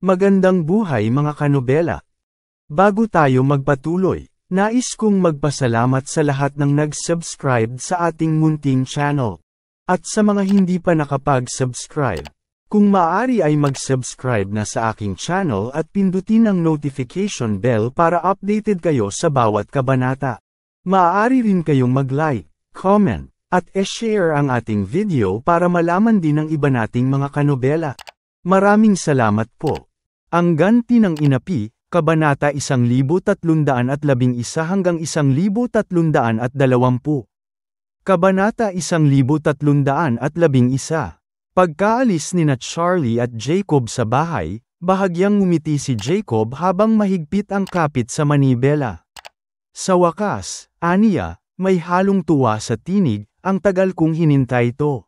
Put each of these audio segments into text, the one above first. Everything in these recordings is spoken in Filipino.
Magandang buhay mga kanobela. Bago tayo magpatuloy, nais kong magpasalamat sa lahat ng nag-subscribe sa ating munting channel. At sa mga hindi pa nakapag-subscribe, kung maaari ay mag-subscribe na sa aking channel at pindutin ang notification bell para updated kayo sa bawat kabanata. Maaari rin kayong mag-like, comment, at e-share ang ating video para malaman din ng iba nating mga kanobela. Maraming salamat po. Ang ganti ng inapi, Kabanata 1311 hanggang 1320. Kabanata 1311. Pagkaalis nina Charlie at Jacob sa bahay, bahagyang ngumiti si Jacob habang mahigpit ang kapit sa manibela. Sa wakas, aniya, may halong tuwa sa tinig, ang tagal kong hinintay to.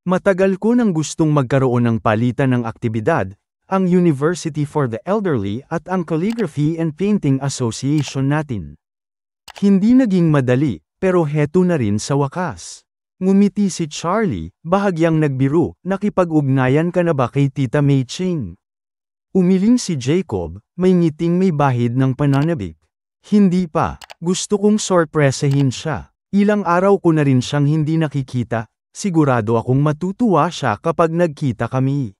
Matagal ko nang gustong magkaroon ng palitan ng aktibidad, ang University for the Elderly at ang Calligraphy and Painting Association natin. Hindi naging madali, pero heto na rin sa wakas. Ngumiti si Charlie, bahagyang nagbiro, nakipag-ugnayan ka na ba kay Tita Mei Ching? Umiling si Jacob, may ngiting may bahid ng pananabik. Hindi pa, gusto kong sorpresahin siya. Ilang araw ko na rin siyang hindi nakikita, sigurado akong matutuwa siya kapag nagkita kami.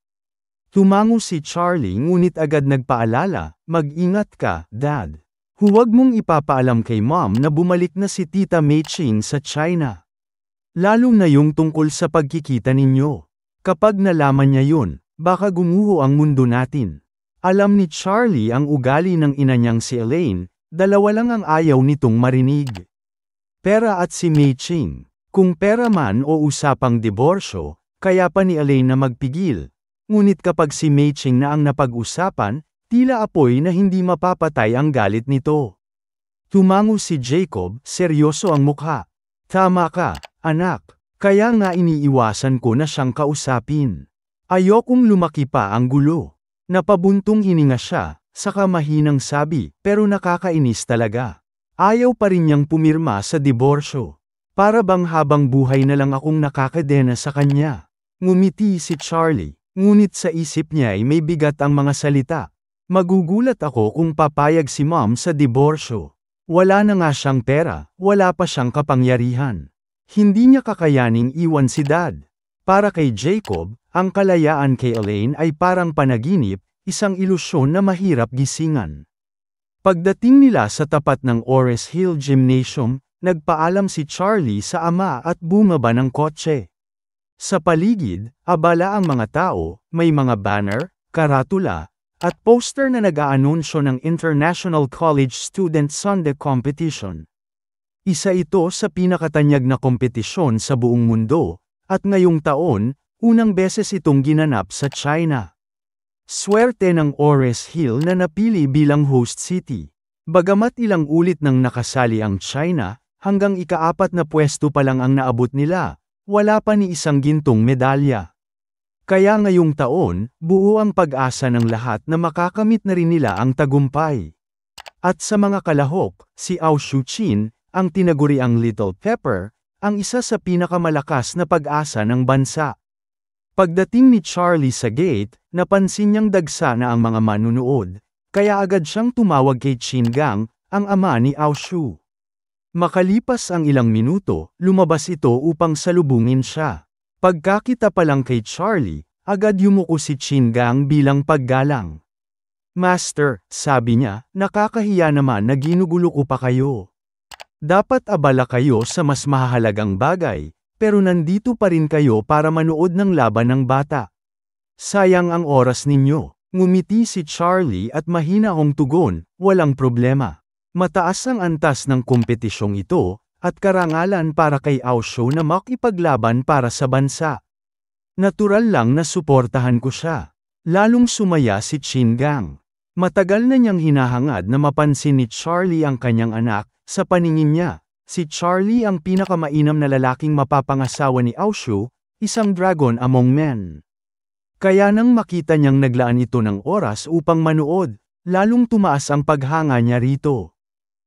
Tumango si Charlie ngunit agad nagpaalala, mag-ingat ka, Dad. Huwag mong ipapaalam kay Mom na bumalik na si Tita Mei Ching sa China. Lalo na yung tungkol sa pagkikita ninyo. Kapag nalaman niya yun, baka gumuho ang mundo natin. Alam ni Charlie ang ugali ng ina niyang si Elaine, dalawa lang ang ayaw nitong marinig. Pera at si Mei Ching. Kung pera man o usapang diborsyo, kaya pa ni Elaine na magpigil. Ngunit kapag si Mei Ching na ang napag-usapan, tila apoy na hindi mapapatay ang galit nito. Tumango si Jacob, seryoso ang mukha. Tama ka, anak. Kaya nga iniiwasan ko na siyang kausapin. Ayokong lumaki pa ang gulo. Napabuntong hininga siya, saka mahinang sabi, pero nakakainis talaga. Ayaw pa rin niyang pumirma sa diborsyo. Para bang habang buhay na lang akong nakakadena sa kanya. Ngumiti si Charlie. Ngunit sa isip niya ay may bigat ang mga salita. Magugulat ako kung papayag si Mom sa diborsyo. Wala na nga siyang pera, wala pa siyang kapangyarihan. Hindi niya kakayaning iwan si Dad. Para kay Jacob, ang kalayaan kay Elaine ay parang panaginip, isang ilusyon na mahirap gisingan. Pagdating nila sa tapat ng Ores Hill Gymnasium, nagpaalam si Charlie sa ama at bumaba ng kotse. Sa paligid, abala ang mga tao, may mga banner, karatula, at poster na nag-aanunsyo ng International College Student Sunday Competition. Isa ito sa pinakatanyag na kompetisyon sa buong mundo, at ngayong taon, unang beses itong ginanap sa China. Swerte ng Ores Hill na napili bilang host city. Bagamat ilang ulit nang nakasali ang China, hanggang ika-4 na pwesto pa lang ang naabot nila. Wala pa ni isang gintong medalya. Kaya ngayong taon, buo ang pag-asa ng lahat na makakamit na rin nila ang tagumpay. At sa mga kalahok, si Ao Shuqin, ang tinaguriang Little Pepper, ang isa sa pinakamalakas na pag-asa ng bansa. Pagdating ni Charlie sa gate, napansin niyang dagsa na ang mga manunood, kaya agad siyang tumawag kay Qin Gang, ang ama ni Ao Shu. Makalipas ang ilang minuto, lumabas ito upang salubungin siya. Pagkakita pa lang kay Charlie, agad yumuko si Qin Gang bilang paggalang. Master, sabi niya, nakakahiya naman na ginugulo ko pa kayo. Dapat abala kayo sa mas mahalagang bagay, pero nandito pa rin kayo para manood ng laban ng bata. Sayang ang oras ninyo. Ngumiti si Charlie at mahinahong tugon, walang problema. Mataas ang antas ng kompetisyong ito, at karangalan para kay Ao Shu na makipaglaban para sa bansa. Natural lang na suportahan ko siya. Lalong sumaya si Qin Gang. Matagal na niyang hinahangad na mapansin ni Charlie ang kanyang anak, sa paningin niya, si Charlie ang pinakamainam na lalaking mapapangasawa ni Ao Shu, isang dragon among men. Kaya nang makita niyang naglaan ito ng oras upang manood, lalong tumaas ang paghanga niya rito.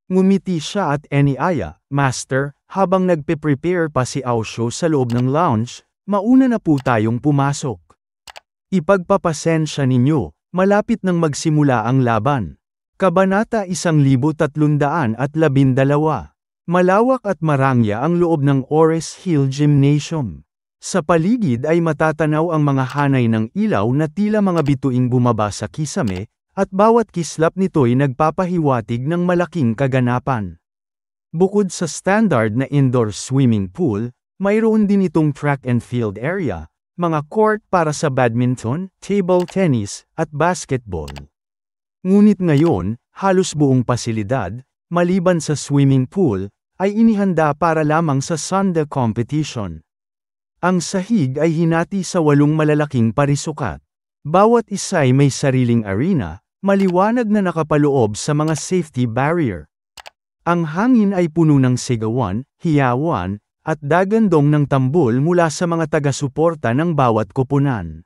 Ngumiti siya at iniaya, Master, habang nagpe-prepare pa si Ao Shu sa loob ng lounge, mauna na po tayong pumasok. Ipagpapasensya ninyo, Malapit nang magsimula ang laban. Kabanata 1312. Malawak at marangya ang loob ng Ores Hill Gymnasium. Sa paligid ay matatanaw ang mga hanay ng ilaw na tila mga bituing bumaba sa kisame, at bawat kislap nito'y nagpapahiwatig ng malaking kaganapan. Bukod sa standard na indoor swimming pool, mayroon din itong track and field area, mga court para sa badminton, table tennis, at basketball. Ngunit ngayon, halos buong pasilidad, maliban sa swimming pool, ay inihanda para lamang sa Sunday competition. Ang sahig ay hinati sa 8 malalaking parisukat. Bawat isa ay may sariling arena, maliwanag na nakapaloob sa mga safety barrier. Ang hangin ay puno ng sigawan, hiyawan, at dagandong ng tambol mula sa mga taga-suporta ng bawat koponan.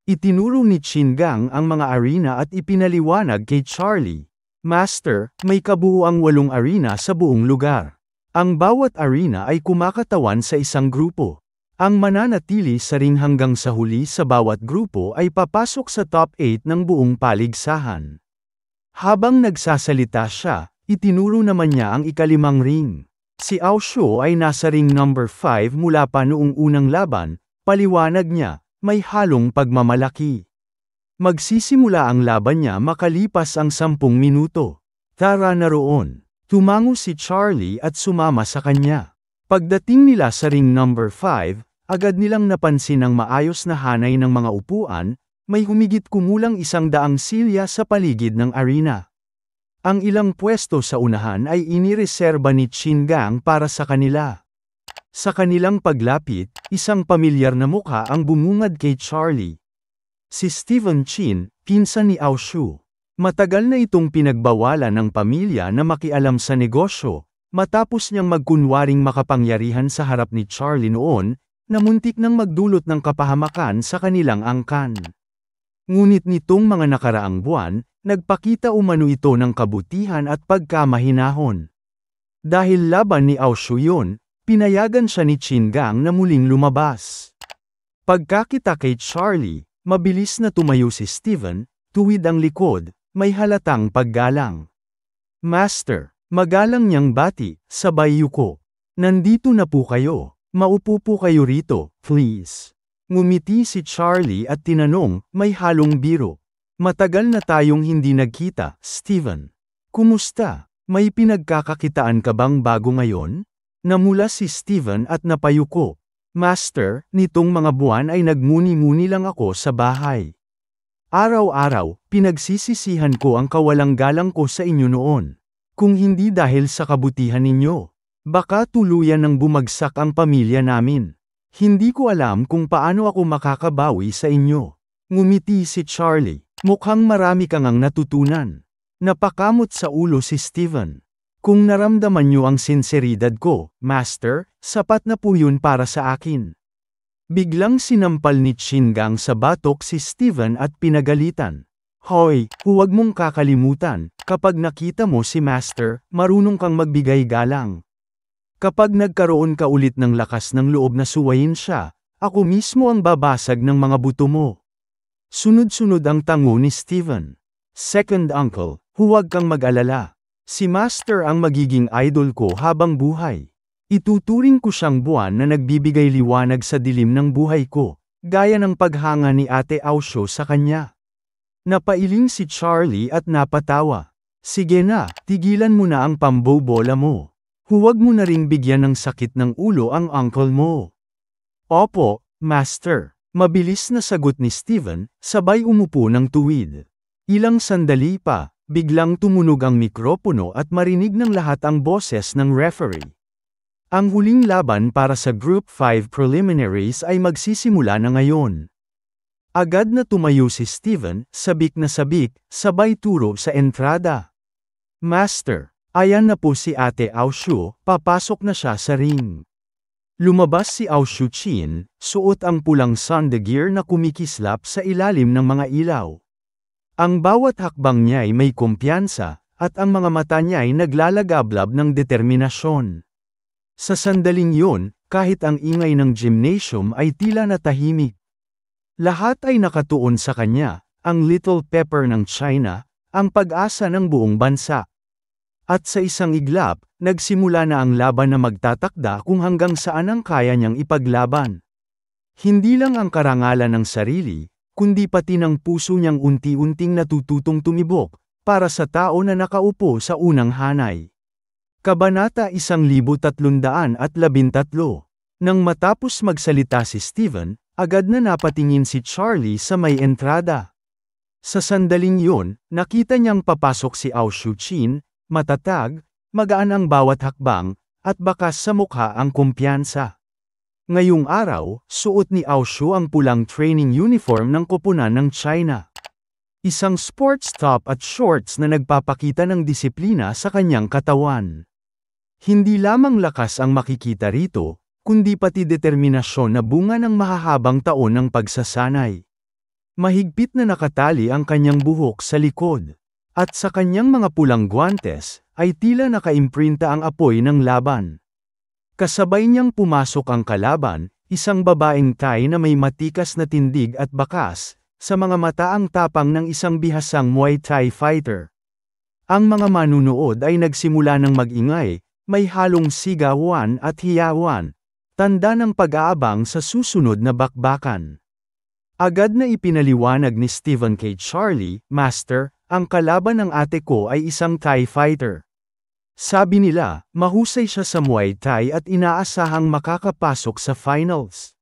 Itinuro ni Chingang ang mga arena at ipinaliwanag kay Charlie. Master, may kabuuang 8 arena sa buong lugar. Ang bawat arena ay kumakatawan sa isang grupo. Ang mananatili sa ring hanggang sa huli sa bawat grupo ay papasok sa top 8 ng buong paligsahan. Habang nagsasalita siya, itinuro naman niya ang ika-5 ring. Si Aoshu ay nasa ring number 5 mula pa noong unang laban, paliwanag niya, may halong pagmamalaki. Magsisimula ang laban niya makalipas ang 10 minuto. Tara na roon. Tumango si Charlie at sumama sa kanya. Pagdating nila sa ring number 5, agad nilang napansin ang maayos na hanay ng mga upuan, may humigit kumulang 100 silya sa paligid ng arena. Ang ilang pwesto sa unahan ay inireserba ni Chingang para sa kanila. Sa kanilang paglapit, isang pamilyar na mukha ang bumungad kay Charlie. Si Stephen Chin, pinsan ni Aoshu. Matagal na itong pinagbawalan ng pamilya na makialam sa negosyo, matapos niyang magkunwaring makapangyarihan sa harap ni Charlie noon, na muntik nang magdulot ng kapahamakan sa kanilang angkan. Ngunit nitong mga nakaraang buwan, nagpakita umano ito ng kabutihan at pagkamahinahon. Dahil laban ni Aoshu yun, pinayagan siya ni Chingang na muling lumabas. Pagkakita kay Charlie, mabilis na tumayo si Steven, tuwid ang likod, may halatang paggalang. Master, magalang niyang bati, sabay yuko. Nandito na po kayo. Maupo po kayo rito, please. Ngumiti si Charlie at tinanong, may halong biro. Matagal na tayong hindi nagkita, Steven. Kumusta? May pinagkakakitaan ka bang bago ngayon? Namula si Steven at napayuko. Master, nitong mga buwan ay nagmuni-muni lang ako sa bahay. Araw-araw, pinagsisisihan ko ang kawalang galang ko sa inyo noon. Kung hindi dahil sa kabutihan ninyo, baka tuluyan ng bumagsak ang pamilya namin. Hindi ko alam kung paano ako makakabawi sa inyo. Ngumiti si Charlie. Mukhang marami kang ang natutunan. Napakamot sa ulo si Steven. Kung naramdaman niyo ang sinseridad ko, Master, sapat na po yun para sa akin. Biglang sinampal ni Chingang sa batok si Steven at pinagalitan. Hoy, huwag mong kakalimutan, kapag nakita mo si Master, marunong kang magbigay galang. Kapag nagkaroon ka ulit ng lakas ng loob na suwayin siya, ako mismo ang babasag ng mga buto mo. Sunod-sunod ang tango ni Steven. Second uncle, huwag kang mag-alala. Si Master ang magiging idol ko habang buhay. Ituturing ko siyang buwan na nagbibigay liwanag sa dilim ng buhay ko, gaya ng paghanga ni Ate Aoshu sa kanya. Napailing si Charlie at napatawa. Sige na, tigilan mo na ang pambobola mo. Huwag mo na ring bigyan ng sakit ng ulo ang uncle mo. Opo, Master. Mabilis na sagot ni Steven, sabay umupo ng tuwid. Ilang sandali pa, biglang tumunog ang mikropono at marinig ng lahat ang boses ng referee. Ang huling laban para sa Group 5 preliminaries ay magsisimula na ngayon. Agad na tumayo si Steven, sabik na sabik, sabay turo sa entrada. Master, ayan na po si Ate Aoshu, papasok na siya sa ring. Lumabas si Aoshu Chin, suot ang pulang Sunday gear na kumikislap sa ilalim ng mga ilaw. Ang bawat hakbang niya ay may kumpiyansa, at ang mga mata niya ay naglalagablab ng determinasyon. Sa sandaling yun, kahit ang ingay ng gymnasium ay tila natahimik. Lahat ay nakatuon sa kanya, ang Little Pepper ng China, ang pag-asa ng buong bansa. At sa isang iglap, nagsimula na ang laban na magtatakda kung hanggang saan ang kaya niyang ipaglaban. Hindi lang ang karangalan ng sarili, kundi pati ng puso niyang unti-unting natututong tumibok, para sa tao na nakaupo sa unang hanay. Kabanata 1313. Nang matapos magsalita si Steven, agad na napatingin si Charlie sa may entrada. Sa sandaling yun, nakita niyang papasok si Ao Shuqin, matatag, magaan ang bawat hakbang, at bakas sa mukha ang kumpiyansa. Ngayong araw, suot ni Ao Shu ang pulang training uniform ng koponan ng China. Isang sports top at shorts na nagpapakita ng disiplina sa kanyang katawan. Hindi lamang lakas ang makikita rito, kundi pati determinasyon na bunga ng mahahabang taon ng pagsasanay. Mahigpit na nakatali ang kanyang buhok sa likod, at sa kanyang mga pulang guwantes, ay tila nakaimprinta ang apoy ng laban. Kasabay niyang pumasok ang kalaban, isang babaeng Thai na may matikas na tindig at bakas, sa mga mata ang tapang ng isang bihasang Muay Thai fighter. Ang mga manunood ay nagsimula ng mag-ingay, may halong sigawan at hiyawan, tanda ng pag-aabang sa susunod na bakbakan. Agad na ipinaliwanag ni Steven kay Charlie, "Master, ang kalaban ng ate ko ay isang Thai fighter. Sabi nila, mahusay siya sa Muay Thai at inaasahang makakapasok sa finals."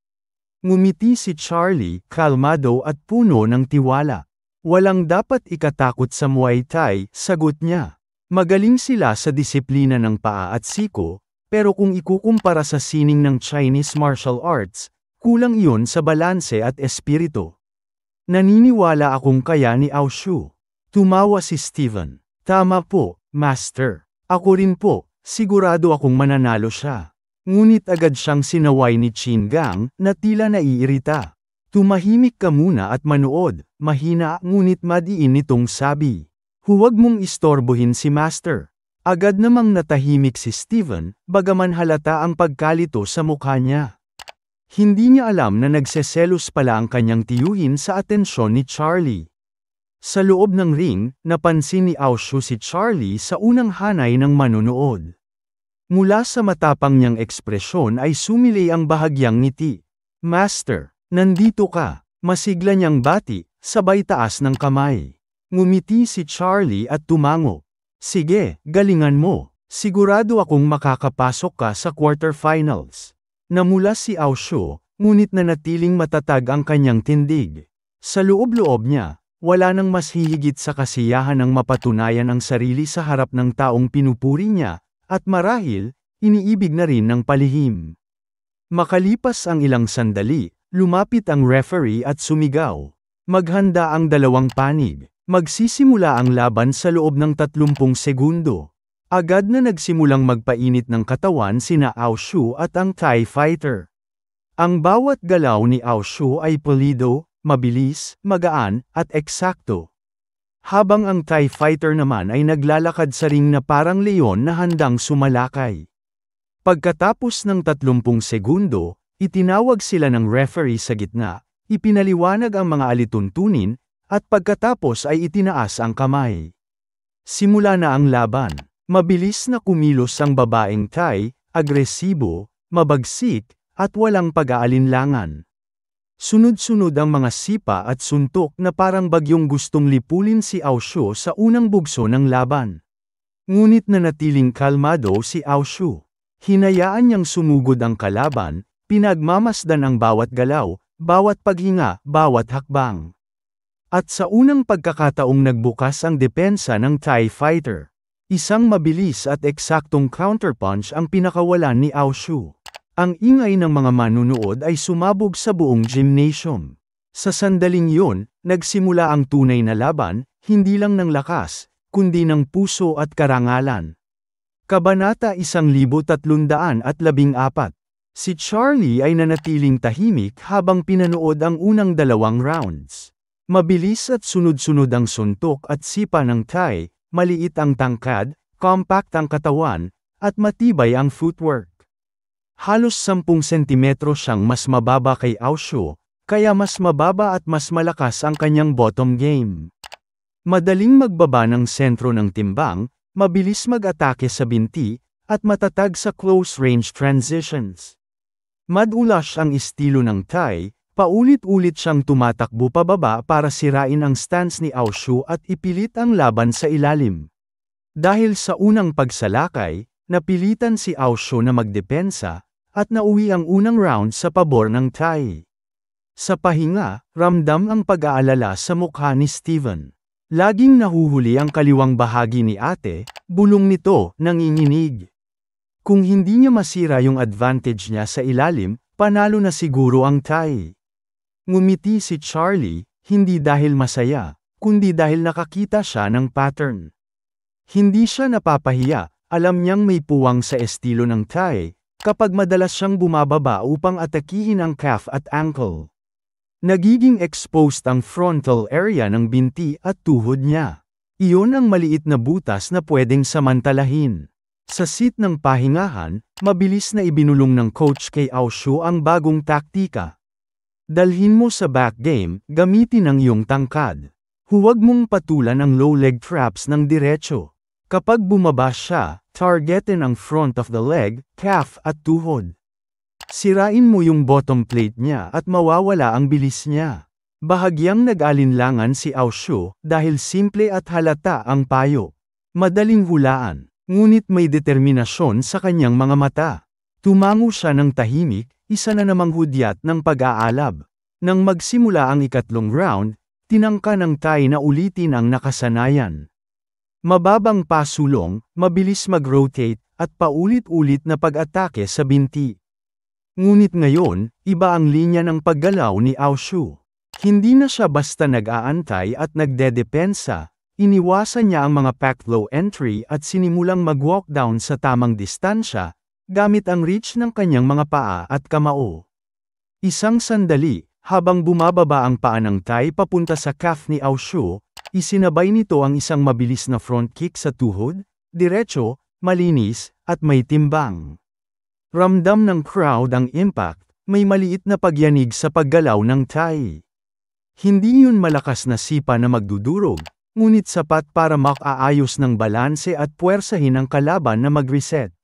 Ngumiti si Charlie, kalmado at puno ng tiwala. "Walang dapat ikatakot sa Muay Thai," sagot niya. "Magaling sila sa disiplina ng paa at siko, pero kung ikukumpara sa sining ng Chinese martial arts, kulang iyon sa balanse at espiritu." "Naniniwala akong kaya ni Ao Shu." Tumawa si Steven. "Tama po, Master. Ako rin po, sigurado akong mananalo siya." Ngunit agad siyang sinaway ni Qin Gang, na tila naiirita. "Tumahimik ka muna at manood," mahina ngunit madiin nitong sabi. "Huwag mong istorbohin si Master." Agad namang natahimik si Steven, bagaman halata ang pagkalito sa mukha niya. Hindi niya alam na nagseselos pala ang kanyang tiyuhin sa atensyon ni Charlie. Sa loob ng ring, napansin ni Ao Shu si Charlie sa unang hanay ng manunood. Mula sa matapang niyang ekspresyon ay sumilay ang bahagyang ngiti. "Master, nandito ka," masigla niyang bati, sabay taas ng kamay. Ngumiti si Charlie at tumango. "Sige, galingan mo. Sigurado akong makakapasok ka sa quarterfinals." Namula si Ao Shu, ngunit nanatiling matatag ang kanyang tindig. Sa loob-loob niya, wala nang mas hihigit sa kasiyahan ng mapatunayan ang sarili sa harap ng taong pinupuri niya, at marahil, iniibig na rin ng palihim. Makalipas ang ilang sandali, lumapit ang referee at sumigaw. "Maghanda ang dalawang panig. Magsisimula ang laban sa loob ng 30 segundo." Agad na nagsimulang magpainit ng katawan sina Ao Shu at ang Thai fighter. Ang bawat galaw ni Ao Shu ay pulido, mabilis, magaan, at eksakto. Habang ang Thai fighter naman ay naglalakad sa ring na parang leon na handang sumalakay. Pagkatapos ng 30 segundo, itinawag sila ng referee sa gitna, ipinaliwanag ang mga alituntunin, at pagkatapos ay itinaas ang kamay. Simula na ang laban. Mabilis na kumilos ang babaeng Thai, agresibo, mabagsik, at walang pag-aalinlangan. Sunod-sunod ang mga sipa at suntok na parang bagyong gustong lipulin si Ao Shu sa unang bugso ng laban. Ngunit nanatiling kalmado si Ao Shu. Hinayaan niyang sumugod ang kalaban, pinagmamasdan ang bawat galaw, bawat paghinga, bawat hakbang. At sa unang pagkakataong nagbukas ang depensa ng Thai fighter. Isang mabilis at eksaktong counterpunch ang pinakawalan ni Ao Shu. Ang ingay ng mga manunood ay sumabog sa buong gymnasium. Sa sandaling yun, nagsimula ang tunay na laban, hindi lang ng lakas, kundi ng puso at karangalan. Kabanata 1314. Si Charlie ay nanatiling tahimik habang pinanood ang unang dalawang rounds. Mabilis at sunod-sunod ang suntok at sipa ng Thai. Maliit ang tangkad, compact ang katawan, at matibay ang footwork. Halos 10 sentimetro siyang mas mababa kay Ao Shu, kaya mas mababa at mas malakas ang kanyang bottom game. Madaling magbaba ng sentro ng timbang, mabilis mag-atake sa binti, at matatag sa close-range transitions. Madulas ang estilo ng Thai, paulit-ulit siyang tumatakbo pababa para sirain ang stance ni Ao Shu at ipilit ang laban sa ilalim. Dahil sa unang pagsalakay, napilitan si Ao Shu na magdepensa, at nauwi ang unang round sa pabor ng Thai. Sa pahinga, ramdam ang pag-aalala sa mukha ni Steven. Laging nahuhuli ang kaliwang bahagi ni ate, bulong nito, nanginginig. Kung hindi niya masira yung advantage niya sa ilalim, panalo na siguro ang Thai. Ngumiti si Charlie, hindi dahil masaya, kundi dahil nakakita siya ng pattern. Hindi siya napapahiya, alam niyang may puwang sa estilo ng Thai, kapag madalas siyang bumababa upang atakihin ang calf at ankle. Nagiging exposed ang frontal area ng binti at tuhod niya. Iyon ang maliit na butas na pwedeng samantalahin. Sa seat ng pahingahan, mabilis na ibinulong ng coach kay Ao Shu ang bagong taktika. Dalhin mo sa back game, gamitin ang iyong tangkad. Huwag mong patulan ang low leg traps ng diretso. Kapag bumaba siya, targetin ang front of the leg, calf at tuhod. Sirain mo yung bottom plate niya at mawawala ang bilis niya. Bahagyang nag-alinlangan si Ao Shu dahil simple at halata ang payo. Madaling hulaan, ngunit may determinasyon sa kanyang mga mata. Tumango siya ng tahimik, isa na namang hudyat ng pag-aalab. Nang magsimula ang ikatlong round, tinangka ng Thai na ulitin ang nakasanayan. Mababang pasulong, mabilis mag-rotate, at paulit-ulit na pag-atake sa binti. Ngunit ngayon, iba ang linya ng paggalaw ni Ao Shu. Hindi na siya basta nag-aantay at nagdedepensa, iniwasan niya ang mga pack low entry at sinimulang mag-walk down sa tamang distansya, gamit ang reach ng kanyang mga paa at kamao. Isang sandali, habang bumababa ang paa ng Thai papunta sa calf ni Ao Shu, isinabay nito ang isang mabilis na front kick sa tuhod, diretso, malinis, at may timbang. Ramdam ng crowd ang impact, may maliit na pagyanig sa paggalaw ng Thai. Hindi yun malakas na sipa na magdudurog, ngunit sapat para makaayos ng balanse at puwersahin ang kalaban na mag-reset.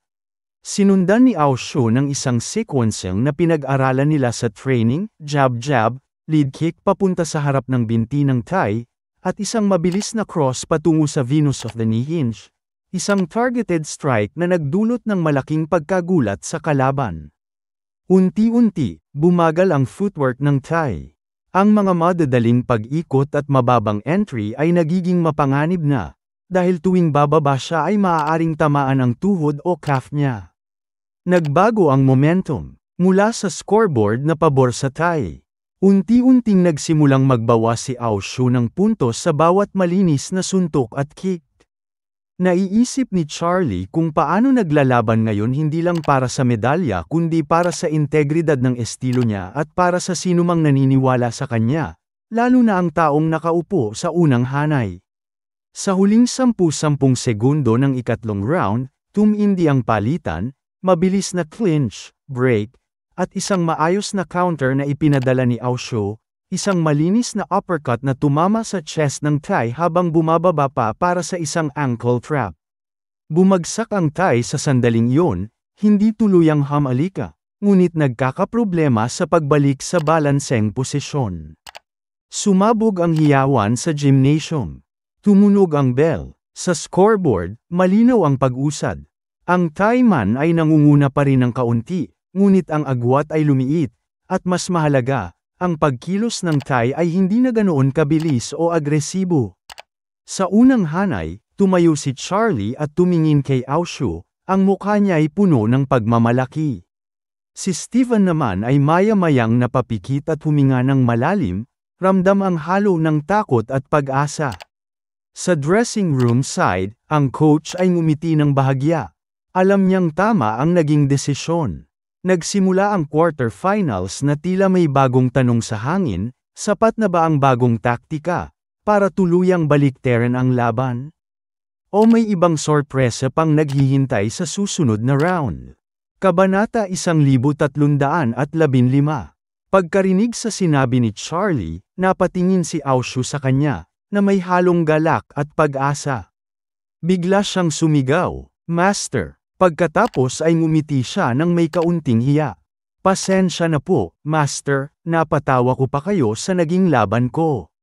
Sinundan ni Ao Shu ng isang sequencing na pinag-aralan nila sa training, jab-jab, lead kick papunta sa harap ng binti ng Thai, at isang mabilis na cross patungo sa Venus of the Knee Hinge. Isang targeted strike na nagdulot ng malaking pagkagulat sa kalaban. Unti-unti, bumagal ang footwork ng Thai. Ang mga madadaling pag-ikot at mababang entry ay nagiging mapanganib na, dahil tuwing bababa siya ay maaaring tamaan ang tuhod o calf niya. Nagbago ang momentum, mula sa scoreboard na pabor sa Thai. Unti-unting nagsimulang magbawas si Ao Shu ng puntos sa bawat malinis na suntok at kick. Naiisip ni Charlie kung paano naglalaban ngayon hindi lang para sa medalya kundi para sa integridad ng estilo niya at para sa sinumang naniniwala sa kanya, lalo na ang taong nakaupo sa unang hanay. Sa huling 10 segundo ng ikatlong round, tumindi ang palitan, mabilis na clinch, break, at isang maayos na counter na ipinadala ni Ao Shu. Isang malinis na uppercut na tumama sa chest ng Thai habang bumababa pa para sa isang ankle trap. Bumagsak ang Thai sa sandaling iyon, hindi tuluyang hamalika, ngunit nagkakaproblema sa pagbalik sa balanseng posisyon. Sumabog ang hiyawan sa gymnasium. Tumunog ang bell. Sa scoreboard, malinaw ang pag-usad. Ang Thai man ay nangunguna pa rin ng kaunti, ngunit ang agwat ay lumiit, at mas mahalaga, ang pagkilos ng Thai ay hindi na ganoon kabilis o agresibo. Sa unang hanay, tumayo si Charlie at tumingin kay Ao Shu, ang mukha niya ay puno ng pagmamalaki. Si Steven naman ay maya-mayang napapikit at huminga ng malalim, ramdam ang halo ng takot at pag-asa. Sa dressing room side, ang coach ay ngumiti ng bahagya. Alam niyang tama ang naging desisyon. Nagsimula ang quarterfinals na tila may bagong tanong sa hangin, sapat na ba ang bagong taktika, para tuluyang baliktaran ang laban? O may ibang sorpresa pang naghihintay sa susunod na round? Kabanata 1315. Pagkarinig sa sinabi ni Charlie, napatingin si Aoshu sa kanya, na may halong galak at pag-asa. Bigla siyang sumigaw, "Master!" Pagkatapos ay ngumiti siya nang may kaunting hiya. "Pasensya na po, Master, napatawa ko pa kayo sa naging laban ko."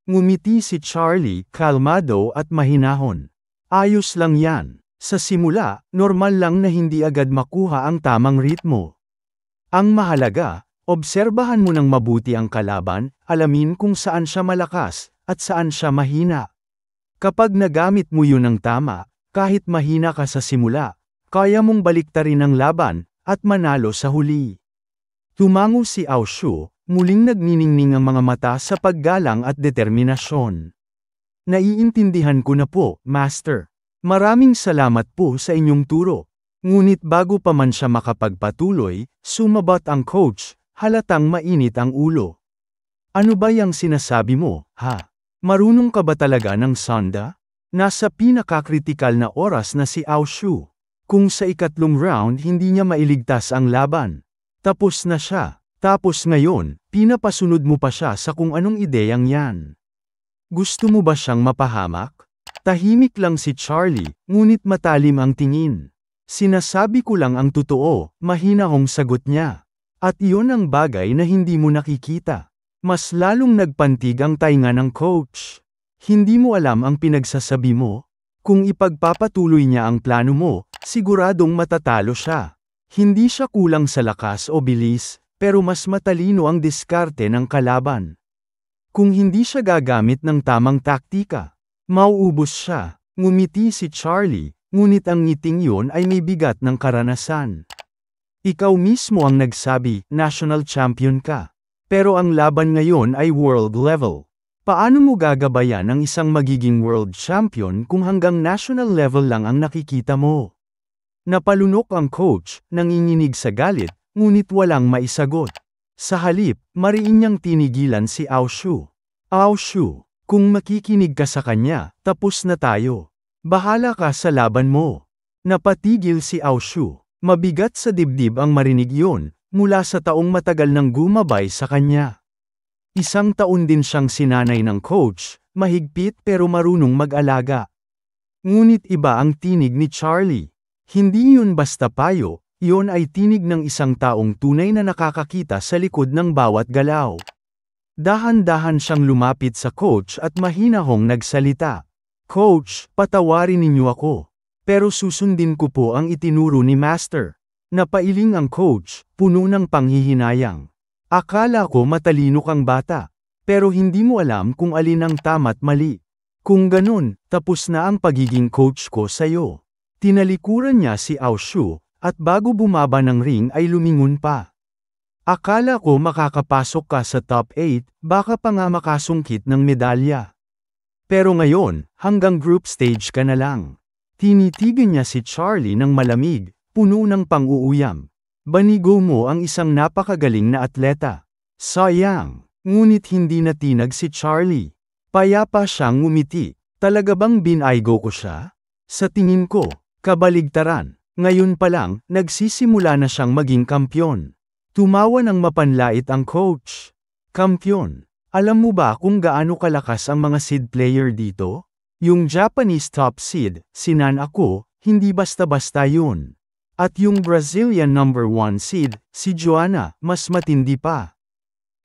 Ngumiti si Charlie, kalmado at mahinahon. "Ayos lang yan. Sa simula, normal lang na hindi agad makuha ang tamang ritmo. Ang mahalaga, obserbahan mo ng mabuti ang kalaban, alamin kung saan siya malakas, at saan siya mahina. Kapag nagamit mo yun ng tama, kahit mahina ka sa simula, kaya mong baliktarin ang laban, at manalo sa huli." Tumango si Aoshu, muling nagniningning ang mga mata sa paggalang at determinasyon. "Naiintindihan ko na po, Master. Maraming salamat po sa inyong turo." Ngunit bago pa man siya makapagpatuloy, sumabat ang coach, halatang mainit ang ulo. "Ano ba yang sinasabi mo, ha? Marunong ka ba talaga ng sanda?" Nasa pinakakritikal na oras na si Aoshu. Kung sa ikatlong round hindi niya mailigtas ang laban. Tapos na siya. Tapos ngayon, pinapasunod mo pa siya sa kung anong ideyang yan. Gusto mo ba siyang mapahamak? Tahimik lang si Charlie, ngunit matalim ang tingin. "Sinasabi ko lang ang totoo," mahinahong sagot niya. "At iyon ang bagay na hindi mo nakikita." Mas lalong nagpantig ang tainga ng coach. "Hindi mo alam ang pinagsasabi mo? Kung ipagpapatuloy niya ang plano mo, siguradong matatalo siya. Hindi siya kulang sa lakas o bilis, pero mas matalino ang diskarte ng kalaban. Kung hindi siya gagamit ng tamang taktika, mauubos siya." Ngumiti si Charlie, ngunit ang ngiting yun ay may bigat ng karanasan. "Ikaw mismo ang nagsabi, national champion ka. Pero ang laban ngayon ay world level. Paano mo gagabayan ang isang magiging world champion kung hanggang national level lang ang nakikita mo?" Napalunok ang coach, nanginginig sa galit, ngunit walang maisagot. Sa halip, mariin niyang tinigilan si Aoshu. "Aoshu, kung makikinig ka sa kanya, tapos na tayo. Bahala ka sa laban mo." Napatigil si Aoshu. Mabigat sa dibdib ang marinig yun, mula sa taong matagal nang gumabay sa kanya. Isang taon din siyang sinanay ng coach, mahigpit pero marunong mag-alaga. Ngunit iba ang tinig ni Charlie. Hindi yun basta payo, iyon ay tinig ng isang taong tunay na nakakakita sa likod ng bawat galaw. Dahan-dahan siyang lumapit sa coach at mahinahong nagsalita. "Coach, patawarin ninyo ako. Pero susundin ko po ang itinuro ni Master." Napailing ang coach, puno ng panghihinayang. "Akala ko matalino kang bata. Pero hindi mo alam kung alin ang tama't mali. Kung ganun, tapos na ang pagiging coach ko sa'yo." Tinalikuran niya si Aoshu, at bago bumaba ng ring ay lumingon pa. "Akala ko makakapasok ka sa top 8, baka pa nga makasungkit ng medalya. Pero ngayon, hanggang group stage ka na lang." Tinitigan niya si Charlie ng malamig, puno ng pang-uuyam. "Banigo mo ang isang napakagaling na atleta." Sayang. Ngunit hindi natinag si Charlie. Payapa siyang ngumiti. "Talaga bang binaygo ko siya? Sa tingin ko, kabaligtaran. Ngayon pa lang, nagsisimula na siyang maging kampyon." Tumawa ng mapanlait ang coach. "Kampyon? Alam mo ba kung gaano kalakas ang mga seed player dito? Yung Japanese top seed, sinan ako, hindi basta-basta yun. At yung Brazilian number 1 seed, si Joanna, mas matindi pa.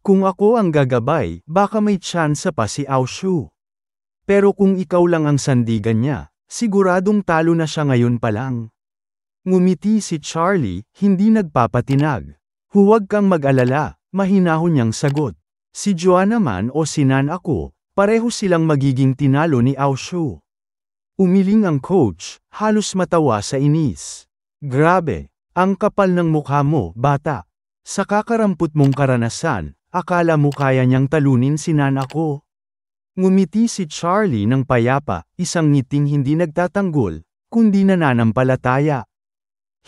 Kung ako ang gagabay, baka may tsansa pa si Aoshu. Pero kung ikaw lang ang sandigan niya, siguradong talo na siya ngayon pa lang." Ngumiti si Charlie, hindi nagpapatinag. "Huwag kang mag-alala," mahinahon niyang sagot. "Si Joanna man o sinan ako, pareho silang magiging tinalo ni Aoshu." Umiling ang coach, halos matawa sa inis. "Grabe, ang kapal ng mukha mo, bata. Sa kakarampot mong karanasan, akala mo kaya niyang talunin sinan ako?" Ngumiti si Charlie ng payapa, isang ngiting hindi nagtatanggol, kundi nananampalataya.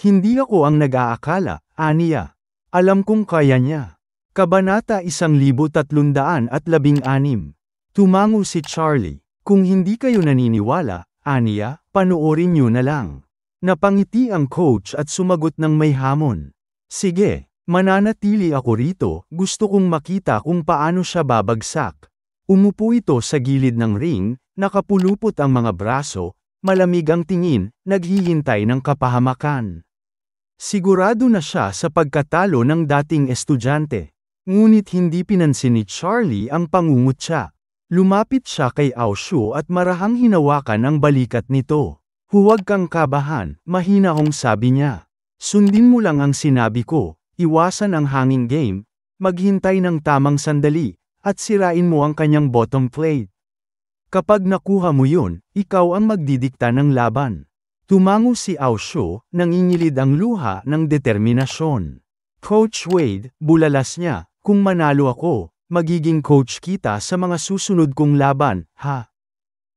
"Hindi ako ang nag-aakala, aniya. Alam kong kaya niya." Kabanata 1316. Tumango si Charlie. "Kung hindi kayo naniniwala, aniya, panoorin niyo na lang." Napangiti ang coach at sumagot ng may hamon. "Sige, Mananatili ako rito, gusto kong makita kung paano siya babagsak. Umupo ito sa gilid ng ring, nakapulupot ang mga braso, malamig ang tingin, naghihintay ng kapahamakan. Sigurado na siya sa pagkatalo ng dating estudyante. Ngunit hindi pinansin ni Charlie ang pangungutya. Lumapit siya kay Aoshu at marahang hinawakan ang balikat nito. Huwag kang kabahan, mahinahong sabi niya. Sundin mo lang ang sinabi ko, iwasan ang hanging game, maghintay ng tamang sandali, at sirain mo ang kanyang bottom plate. Kapag nakuha mo yun, ikaw ang magdidikta ng laban. Tumango si Aoshu, nangingilid ang luha ng determinasyon. Coach Wade, bulalas niya, kung manalo ako, magiging coach kita sa mga susunod kong laban, ha?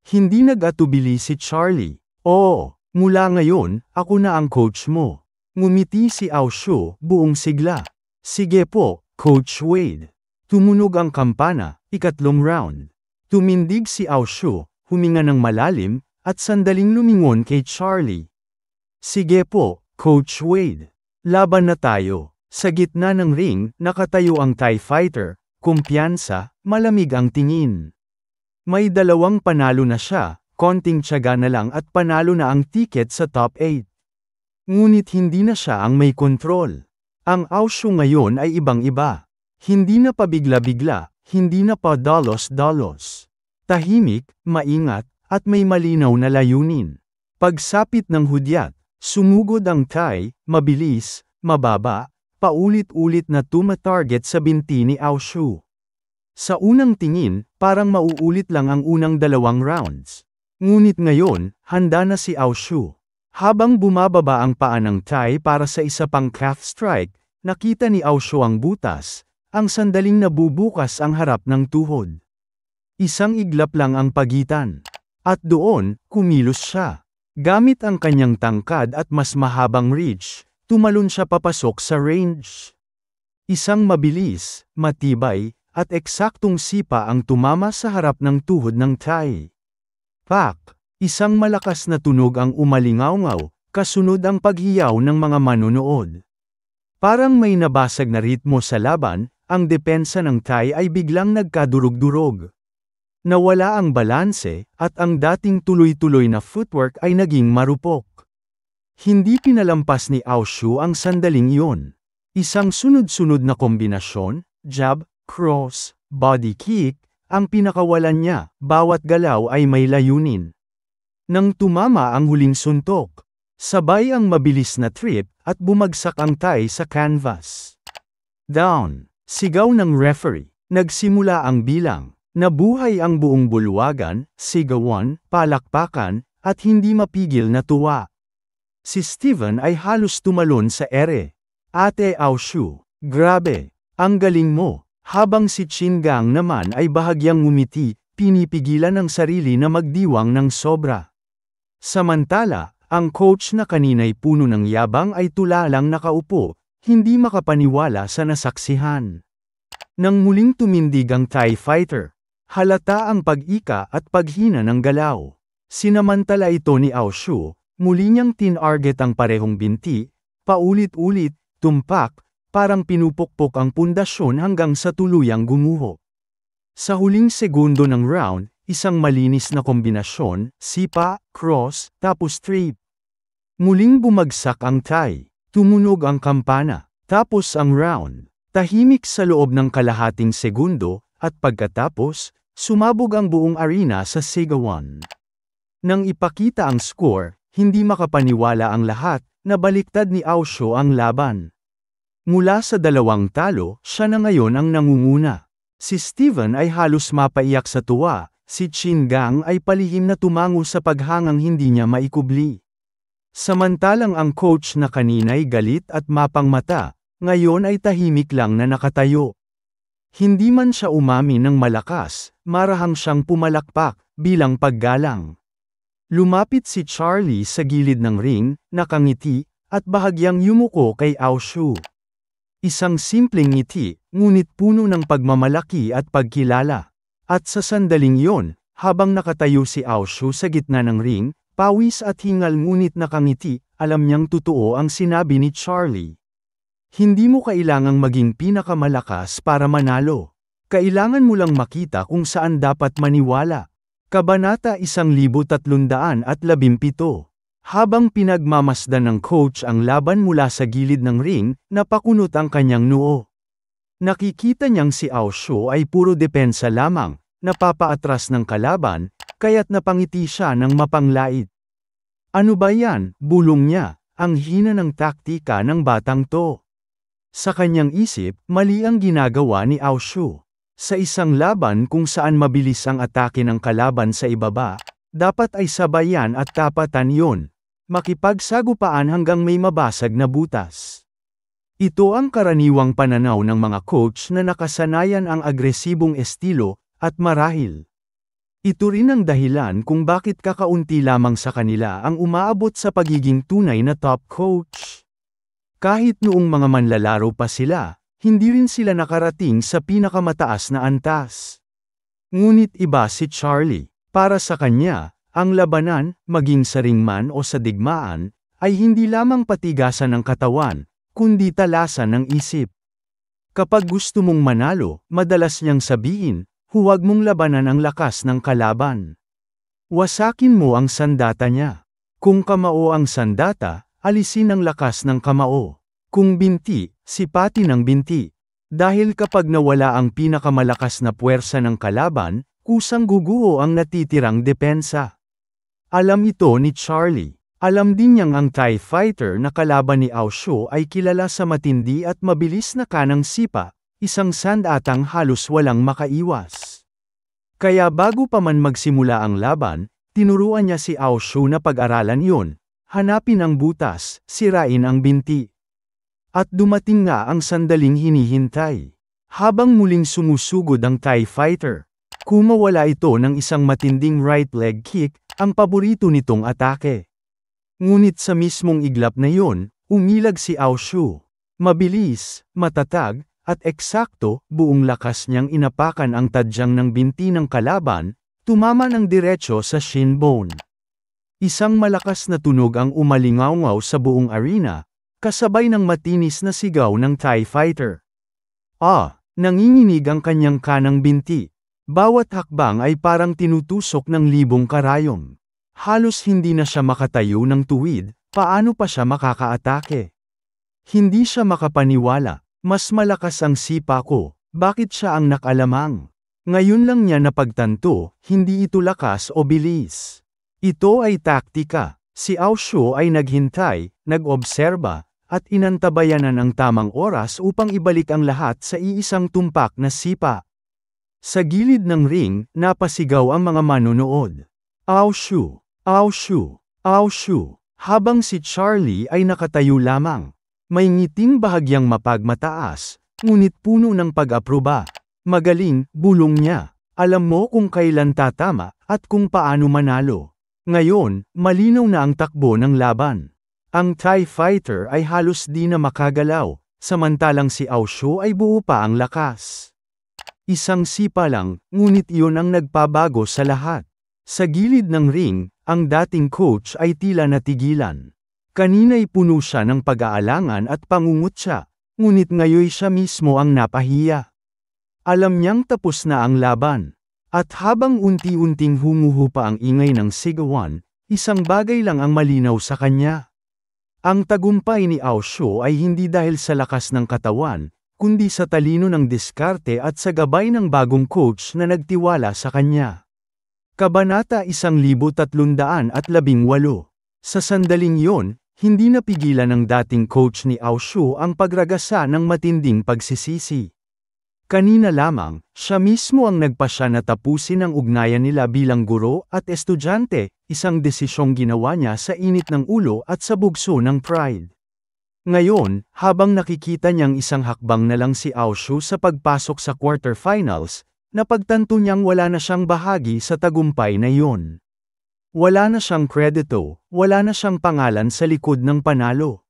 Hindi nag-atubili si Charlie. Oo, mula ngayon, ako na ang coach mo. Ngumiti si Aoshu, buong sigla. Sige po, Coach Wade. Tumunog ang kampana, ikatlong round. Tumindig si Aoshu, huminga ng malalim, at sandaling lumingon kay Charlie. Sige po, Coach Wade. Laban na tayo. Sa gitna ng ring, nakatayo ang Thai fighter, kumpiyansa, malamig ang tingin. May dalawang panalo na siya, konting tiyaga na lang at panalo na ang tiket sa top 8. Ngunit hindi na siya ang may kontrol. Ang Aoshu ngayon ay ibang-iba. Hindi na pabigla-bigla, hindi na pa dalos-dalos. Tahimik, maingat, at may malinaw na layunin. Pagsapit ng hudyat, sumugod ang Thai, mabilis, mababa, paulit-ulit na tumatarget sa binti ni Aoshu. Sa unang tingin, parang mauulit lang ang unang dalawang rounds. Ngunit ngayon, handa na si Aoshu. Habang bumababa ang paa ng Thai para sa isa pang calf strike, nakita ni Aoshu ang butas, ang sandaling nabubukas ang harap ng tuhod. Isang iglap lang ang pagitan. At doon, kumilos siya. Gamit ang kanyang tangkad at mas mahabang reach, tumalon siya papasok sa range. Isang mabilis, matibay, at eksaktong sipa ang tumama sa harap ng tuhod ng Thai. Pak! Isang malakas na tunog ang umalingaw-ngaw, kasunod ang paghiyaw ng mga manonood. Parang may nabasag na ritmo sa laban, ang depensa ng Thai ay biglang nagkadurog-durog. Nawala ang balanse, at ang dating tuloy-tuloy na footwork ay naging marupok. Hindi pinalampas ni Aoshu ang sandaling iyon. Isang sunod-sunod na kombinasyon, jab, cross, body kick, ang pinakawalan niya, bawat galaw ay may layunin. Nang tumama ang huling suntok, sabay ang mabilis na trip, at bumagsak ang Thai sa canvas. Down! Sigaw ng referee, nagsimula ang bilang. Nabuhay ang buong bulwagan, sigawan, palakpakan, at hindi mapigil na tuwa. Si Steven ay halos tumalon sa ere. Ate Aoshu, grabe, ang galing mo. Habang si Chingang naman ay bahagyang ngumiti, pinipigilan ang sarili na magdiwang ng sobra. Samantala, ang coach na kanina'y puno ng yabang ay tula lang nakaupo, hindi makapaniwala sa nasaksihan. Nang muling tumindig ang Thai fighter, halata ang pag-ika at paghina ng galaw. Sinamantala ito ni Aoshu, muli niyang tinarget ang parehong binti, paulit-ulit, tumpak, parang pinupukpok ang pundasyon hanggang sa tuluyang gumuho. Sa huling segundo ng round, isang malinis na kombinasyon, sipa, cross, tapos trip. Muling bumagsak ang Thai. Tumunog ang kampana. Tapos ang round. Tahimik sa loob ng kalahating segundo, at pagkatapos, sumabog ang buong arena sa sigawan. Nang ipakita ang score, hindi makapaniwala ang lahat, na baliktad ni Aoshu ang laban. Mula sa dalawang talo, siya na ngayon ang nangunguna. Si Steven ay halos mapaiyak sa tuwa, si Chingang ay palihim na tumango sa paghangang hindi niya maikubli. Samantalang ang coach na kanina'y galit at mapangmata, ngayon ay tahimik lang na nakatayo. Hindi man siya umamin ng malakas, marahang siyang pumalakpak, bilang paggalang. Lumapit si Charlie sa gilid ng ring, nakangiti, at bahagyang yumuko kay Aoshu. Isang simpleng ngiti, ngunit puno ng pagmamalaki at pagkilala. At sa sandaling yon, habang nakatayo si Aoshu sa gitna ng ring, pawis at hingal ngunit nakangiti, alam niyang totoo ang sinabi ni Charlie. Hindi mo kailangang maging pinakamalakas para manalo. Kailangan mo lang makita kung saan dapat maniwala. Kabanata 1317. Habang pinagmamasdan ng coach ang laban mula sa gilid ng ring, napakunot ang kanyang noo. Nakikita niyang si Ao Shu ay puro depensa lamang, napapaatras ng kalaban, kaya't napangiti siya ng mapanglait. Ano ba yan? Bulong niya, ang hina ng taktika ng batang to. Sa kanyang isip, mali ang ginagawa ni Ao Shu. Sa isang laban kung saan mabilis ang atake ng kalaban sa ibaba, dapat ay sabayan at tapatan yon. Makipagsagupaan hanggang may mabasag na butas. Ito ang karaniwang pananaw ng mga coach na nakasanayan ang agresibong estilo, at marahil. Ito rin ang dahilan kung bakit kakaunti lamang sa kanila ang umaabot sa pagiging tunay na top coach. Kahit noong mga manlalaro pa sila, hindi rin sila nakarating sa pinakamataas na antas. Ngunit iba si Charlie. Para sa kanya, ang labanan, maging sa ringman o sa digmaan, ay hindi lamang patigasan ng katawan, kundi talasan ng isip. Kapag gusto mong manalo, madalas niyang sabihin, huwag mong labanan ang lakas ng kalaban. Wasakin mo ang sandata niya. Kung kamao ang sandata, alisin ang lakas ng kamao. Kung binti, sipatin ang binti. Dahil kapag nawala ang pinakamalakas na puwersa ng kalaban, kusang guguho ang natitirang depensa. Alam ito ni Charlie. Alam din niyang ang Thai fighter na kalaban ni Ao Shu ay kilala sa matindi at mabilis na kanang sipa, isang sandatang halos walang makaiwas. Kaya bago pa man magsimula ang laban, tinuruan niya si Ao Shu na pag-aralan yun, hanapin ang butas, sirain ang binti. At dumating nga ang sandaling hinihintay. Habang muling sumusugod ang Thai fighter, kumawala ito ng isang matinding right leg kick, ang paborito nitong atake. Ngunit sa mismong iglap na yon, umilag si Ao Shu. Mabilis, matatag, at eksakto, buong lakas niyang inapakan ang tadyang ng binti ng kalaban, tumama ng diretso sa shin bone. Isang malakas na tunog ang umalingaw-ngaw sa buong arena, kasabay ng matinis na sigaw ng Thai fighter. Nanginginig ang kanyang kanang binti. Bawat hakbang ay parang tinutusok ng libong karayom. Halos hindi na siya makatayo ng tuwid, paano pa siya makakaatake? Hindi siya makapaniwala, mas malakas ang sipa ko, bakit siya ang nakalamang? Ngayon lang niya napagtanto, hindi ito lakas o bilis. Ito ay taktika. Si Ao Shu ay naghintay, nag-obserba, at inantabayanan ang tamang oras upang ibalik ang lahat sa iisang tumpak na sipa. Sa gilid ng ring, napasigaw ang mga manonood. Ao Shu! Ao Shu! Ao Shu! Habang si Charlie ay nakatayo lamang. May ngiting bahagyang mapagmataas, ngunit puno ng pag-aproba. Magaling, bulong niya. Alam mo kung kailan tatama, at kung paano manalo. Ngayon, malinaw na ang takbo ng laban. Ang Thai fighter ay halos di na makagalaw, samantalang si Ao Shu ay buo pa ang lakas. Isang sipa lang, ngunit iyon ang nagpabago sa lahat. Sa gilid ng ring, ang dating coach ay tila natigilan. Kanina'y puno siya ng pag-aalangan at pangungutya, ngunit ngayon siya mismo ang napahiya. Alam niyang tapos na ang laban. At habang unti-unting humuhupa ang ingay ng sigawan, isang bagay lang ang malinaw sa kanya. Ang tagumpay ni Ao Shu ay hindi dahil sa lakas ng katawan, kundi sa talino ng diskarte at sa gabay ng bagong coach na nagtiwala sa kanya. Kabanata 1318. Sa sandaling yon, hindi napigilan ng dating coach ni Ao Shu ang pagragasa ng matinding pagsisisi. Kanina lamang, siya mismo ang nagpasya na tapusin ang ugnayan nila bilang guro at estudyante, isang desisyong ginawa niya sa init ng ulo at sa bugso ng pride. Ngayon, habang nakikita niyang isang hakbang na lang si Ao Shu sa pagpasok sa quarterfinals, napagtanto niyang wala na siyang bahagi sa tagumpay na iyon. Wala na siyang kredito, wala na siyang pangalan sa likod ng panalo.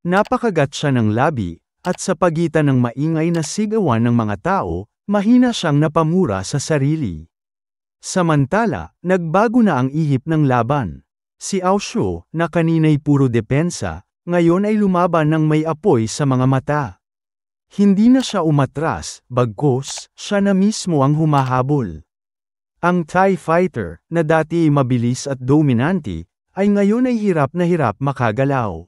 Napakagat siya ng labi, at sa pagitan ng maingay na sigawan ng mga tao, mahina siyang napamura sa sarili. Samantala, nagbago na ang ihip ng laban. Si Ao Shu, na kanina'y puro depensa, ngayon ay lumaban ng may apoy sa mga mata. Hindi na siya umatras, bagkus, siya na mismo ang humahabol. Ang TIE Fighter, na dati mabilis at dominante, ay ngayon ay hirap na hirap makagalaw.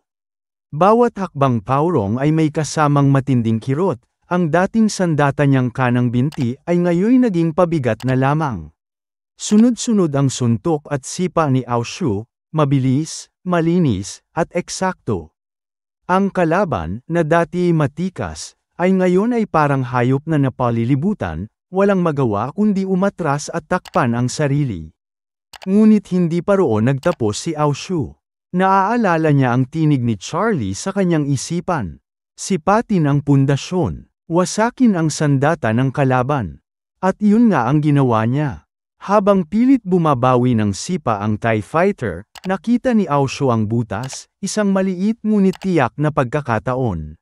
Bawat hakbang paurong ay may kasamang matinding kirot, ang dating sandata niyang kanang binti ay ngayon naging pabigat na lamang. Sunod-sunod ang suntok at sipa ni Ao Shu, mabilis, malinis, at eksakto. Ang kalaban, na dati matikas, ay ngayon ay parang hayop na napalilibutan, walang magawa kundi umatras at takpan ang sarili. Ngunit hindi pa roon nagtapos si Ao Shu. Naaalala niya ang tinig ni Charlie sa kanyang isipan. Sipatin ang pundasyon, wasakin ang sandata ng kalaban. At yun nga ang ginawa niya. Habang pilit bumabawi ng sipa ang TIE Fighter, nakita ni Ao Shu ang butas, isang maliit ngunit tiyak na pagkakataon.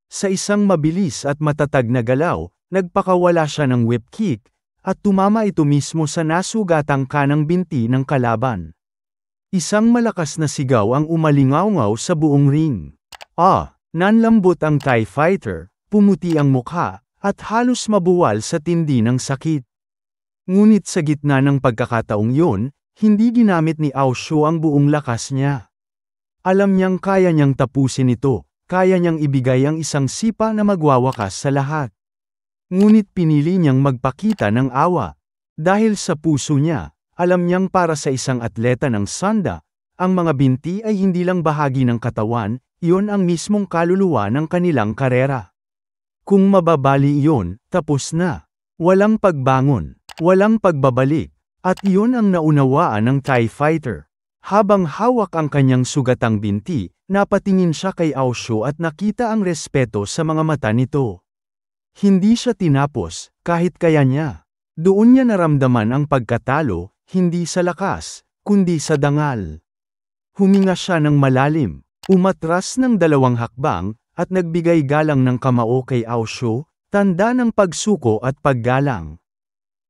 Sa isang mabilis at matatag na galaw, nagpakawala siya ng whip kick, at tumama ito mismo sa nasugatang kanang binti ng kalaban. Isang malakas na sigaw ang umalingaw-ngaw sa buong ring. Nanlambot ang TIE Fighter, pumuti ang mukha, at halos mabuwal sa tindi ng sakit. Ngunit sa gitna ng pagkakataong yun, hindi ginamit ni Ao Shu ang buong lakas niya. Alam niyang kaya niyang tapusin ito. Kaya niyang ibigay ang isang sipa na magwawakas sa lahat. Ngunit pinili niyang magpakita ng awa. Dahil sa puso niya, alam niyang para sa isang atleta ng sanda, ang mga binti ay hindi lang bahagi ng katawan, iyon ang mismong kaluluwa ng kanilang karera. Kung mababali iyon, tapos na. Walang pagbangon, walang pagbabalik, at iyon ang naunawaan ng TIE Fighter. Habang hawak ang kanyang sugatang binti, napatingin siya kay Ao Shu at nakita ang respeto sa mga mata nito. Hindi siya tinapos, kahit kaya niya. Doon niya naramdaman ang pagkatalo, hindi sa lakas, kundi sa dangal. Huminga siya ng malalim, umatras ng 2 hakbang, at nagbigay galang ng kamao kay Ao Shu, tanda ng pagsuko at paggalang.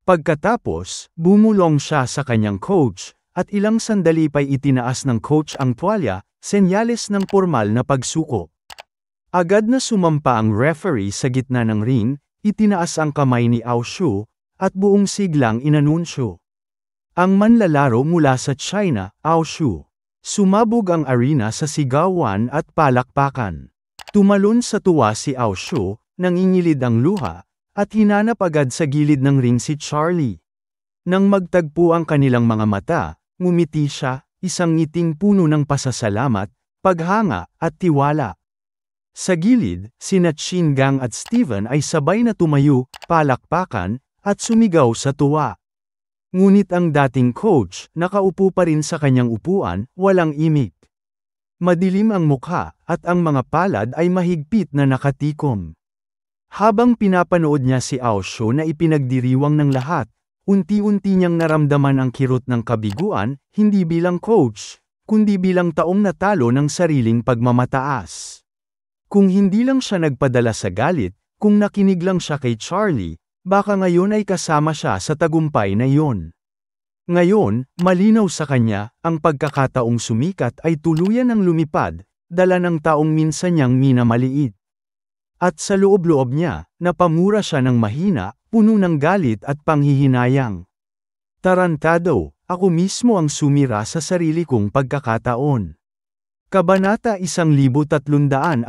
Pagkatapos, bumulong siya sa kanyang coach, at ilang sandali pa'y itinaas ng coach ang tuwalya, senyales ng pormal na pagsuko. Agad na sumampa ang referee sa gitna ng ring, itinaas ang kamay ni Ao Shu, at buong siglang inanunsyo. Ang manlalaro mula sa China, Ao Shu. Sumabog ang arena sa sigawan at palakpakan. Tumalon sa tuwa si Ao Shu, nangingilid ang luha, at hinanap agad sa gilid ng ring si Charlie. Nang magtagpo ang kanilang mga mata, ngumiti siya, isang ngiting puno ng pasasalamat, paghanga, at tiwala. Sa gilid, sina Chin Gang at Steven ay sabay na tumayo, palakpakan, at sumigaw sa tuwa. Ngunit ang dating coach, nakaupo pa rin sa kanyang upuan, walang imik. Madilim ang mukha, at ang mga palad ay mahigpit na nakatikom. Habang pinapanood niya si Ao Shu na ipinagdiriwang ng lahat, unti-unti niyang naramdaman ang kirot ng kabiguan, hindi bilang coach, kundi bilang taong natalo ng sariling pagmamataas. Kung hindi lang siya nagpadala sa galit, kung nakinig lang siya kay Charlie, baka ngayon ay kasama siya sa tagumpay na iyon. Ngayon, malinaw sa kanya, ang pagkakataong sumikat ay tuluyan ng lumipad, dala ng taong minsan niyang minamaliit. At sa loob-loob niya, napamura siya ng mahina, puno ng galit at panghihinayang. Tarantado, ako mismo ang sumira sa sarili kong pagkakataon. Kabanata 1319.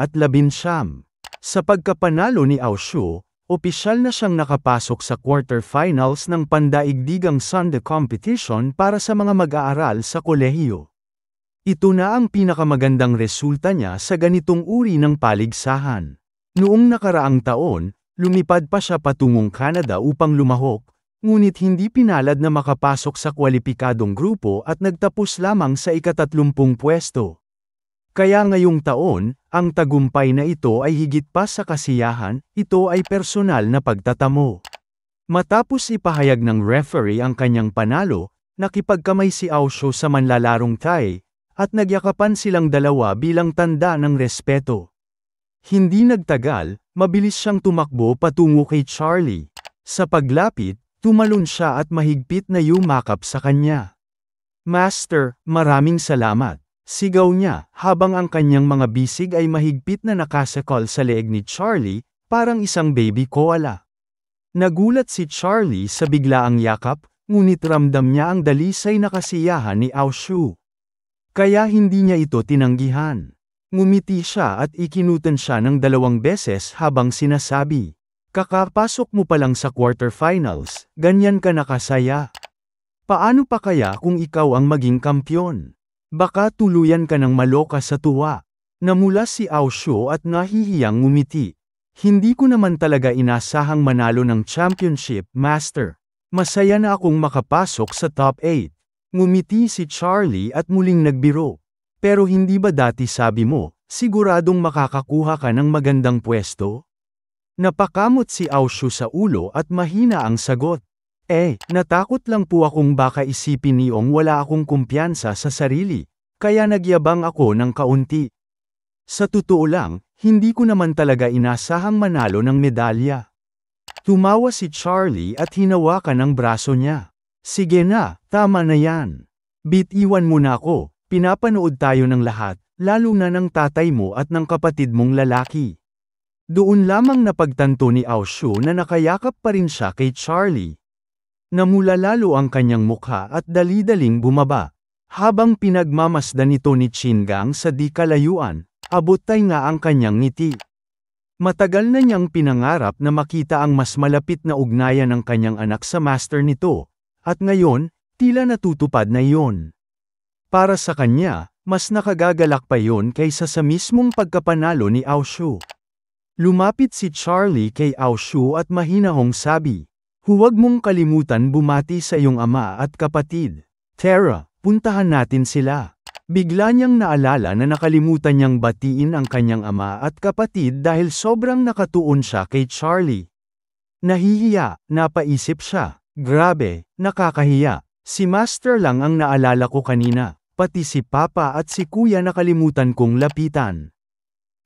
Sa pagkapanalo ni Ao Shu, opisyal na siyang nakapasok sa quarterfinals ng pandaigdigang Sanda competition para sa mga mag-aaral sa kolehiyo. Ito na ang pinakamagandang resulta niya sa ganitong uri ng paligsahan. Noong nakaraang taon, lumipad pa siya patungong Canada upang lumahok, ngunit hindi pinalad na makapasok sa kwalipikadong grupo at nagtapos lamang sa ika-30 pwesto. Kaya ngayong taon, ang tagumpay na ito ay higit pa sa kasiyahan, ito ay personal na pagtatamo. Matapos ipahayag ng referee ang kanyang panalo, nakipagkamay si Ao Shu sa manlalarong Thai, at nagyakapan silang dalawa bilang tanda ng respeto. Hindi nagtagal, mabilis siyang tumakbo patungo kay Charlie. Sa paglapit, tumalon siya at mahigpit na yumakap sa kanya. Master, maraming salamat. Sigaw niya, habang ang kanyang mga bisig ay mahigpit na nakasakal sa leeg ni Charlie, parang isang baby koala. Nagulat si Charlie sa biglaang yakap, ngunit ramdam niya ang dalisay na kasiyahan ni Ao Shu. Kaya hindi niya ito tinanggihan. Ngumiti siya at ikinutan siya ng 2 beses habang sinasabi, "Kakapasok mo pa lang sa quarterfinals, ganyan ka nakasaya. Paano pa kaya kung ikaw ang maging kampyon? Baka tuluyan ka ng maloka sa tuwa." Namula si Ao Shu at nahihiyang ngumiti. "Hindi ko naman talaga inasahang manalo ng championship, Master. Masaya na akong makapasok sa top 8. Ngumiti si Charlie at muling nagbiro. "Pero hindi ba dati sabi mo, siguradong makakakuha ka ng magandang pwesto?" Napakamot si Ao Shu sa ulo at mahina ang sagot. Natakot lang po akong baka isipin niyong wala akong kumpiyansa sa sarili, kaya nagyabang ako ng kaunti. Sa totoo lang, hindi ko naman talaga inasahang manalo ng medalya." Tumawa si Charlie at hinawakan ang braso niya. "Sige na, tama na yan. Bitiwan mo na ako, pinapanood tayo ng lahat, lalo na ng tatay mo at ng kapatid mong lalaki." Doon lamang napagtanto ni Ao Shu na nakayakap pa rin siya kay Charlie. Namula lalo ang kanyang mukha at dali-daling bumaba. Habang pinagmamasdan ito ni Chingang sa di kalayuan, abot-tay nga ang kanyang ngiti. Matagal na niyang pinangarap na makita ang mas malapit na ugnayan ng kanyang anak sa master nito, at ngayon, tila natutupad na iyon. Para sa kanya, mas nakagagalak pa iyon kaysa sa mismong pagkapanalo ni Ao Shu. Lumapit si Charlie kay Ao Shu at mahinahong sabi, "Huwag mong kalimutan bumati sa iyong ama at kapatid. Tara, puntahan natin sila." Bigla niyang naalala na nakalimutan niyang batiin ang kanyang ama at kapatid dahil sobrang nakatuon siya kay Charlie. Nahihiya, napaisip siya. Grabe, nakakahiya. Si Master lang ang naalala ko kanina, pati si Papa at si Kuya nakalimutan kong lapitan.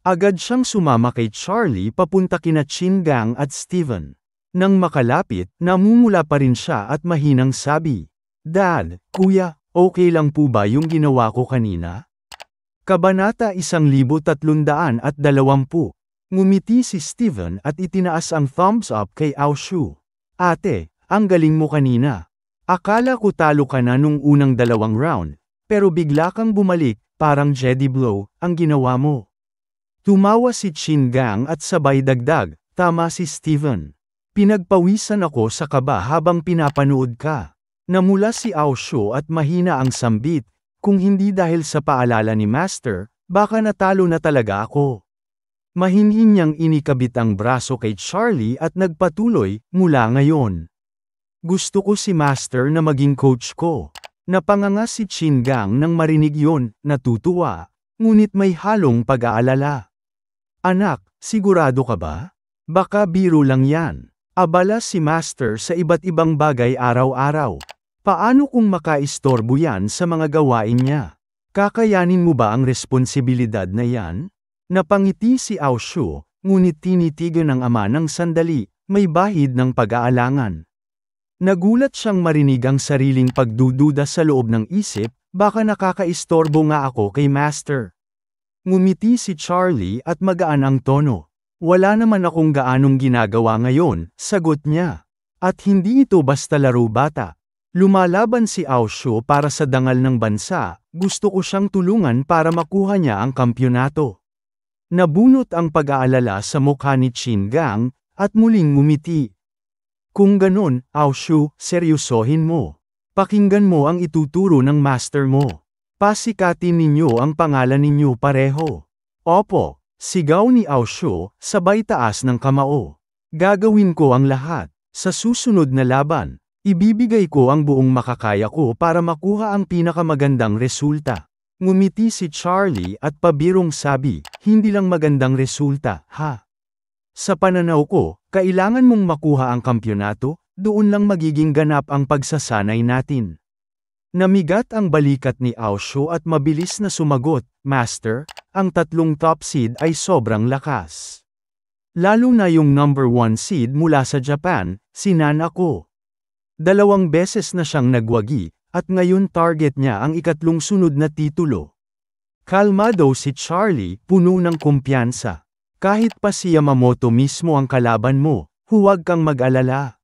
Agad siyang sumama kay Charlie papunta kina Chingang at Steven. Nang makalapit, namumula pa rin siya at mahinang sabi, "Dad, Kuya, okay lang po ba yung ginawa ko kanina?" Kabanata 1320. Ngumiti si Steven at itinaas ang thumbs up kay Ao Shu. "Ate, ang galing mo kanina. Akala ko talo ka na nung unang 2 round, pero bigla kang bumalik, parang Jedi blow, ang ginawa mo." Tumawa si Chingang at sabay dagdag, "Tama si Steven. Pinagpawisan ako sa kaba habang pinapanood ka." Namula si Ao Shu at mahina ang sambit, "Kung hindi dahil sa paalala ni Master, baka natalo na talaga ako." Mahinhin niyang inikabit ang braso kay Charlie at nagpatuloy, "Mula ngayon, gusto ko si Master na maging coach ko." Napanganga si Chingang nang marinig yon, natutuwa, ngunit may halong pag-aalala. "Anak, sigurado ka ba? Baka biro lang yan. Abala si Master sa iba't ibang bagay araw-araw. Paano kung makaistorbo yan sa mga gawain niya? Kakayanin mo ba ang responsibilidad na yan?" Napangiti si Ao Shu, ngunit tinitigan ng ama ng sandali, may bahid ng pag-aalangan. Nagulat siyang marinig ang sariling pagdududa sa loob ng isip, "Baka nakakaistorbo nga ako kay Master." Ngumiti si Charlie at magaan ang tono. "Wala naman akong gaanong ginagawa ngayon," sagot niya. "At hindi ito basta laro bata. Lumalaban si Ao Shu para sa dangal ng bansa, gusto ko siyang tulungan para makuha niya ang kampyonato." Nabunot ang pag-aalala sa mukha ni Chingang, at muling ngumiti. "Kung ganon, Ao Shu, seryosohin mo. Pakinggan mo ang ituturo ng master mo. Pasikatin ninyo ang pangalan ninyo pareho." "Opo," sigaw ni Ao Shu, sabay taas ng kamao. "Gagawin ko ang lahat. Sa susunod na laban, ibibigay ko ang buong makakaya ko para makuha ang pinakamagandang resulta." Ngumiti si Charlie at pabirong sabi, "Hindi lang magandang resulta, ha? Sa pananaw ko, kailangan mong makuha ang kampyonato, doon lang magiging ganap ang pagsasanay natin." Namigat ang balikat ni Ao Shu at mabilis na sumagot, "Master, ang 3 top seed ay sobrang lakas. Lalo na yung number 1 seed mula sa Japan, si Nanako. 2 beses na siyang nagwagi, at ngayon target niya ang ikatlong sunod na titulo. Kalmado si Charlie, puno ng kumpiyansa. Kahit pa si Yamamoto mismo ang kalaban mo, huwag kang mag-alala.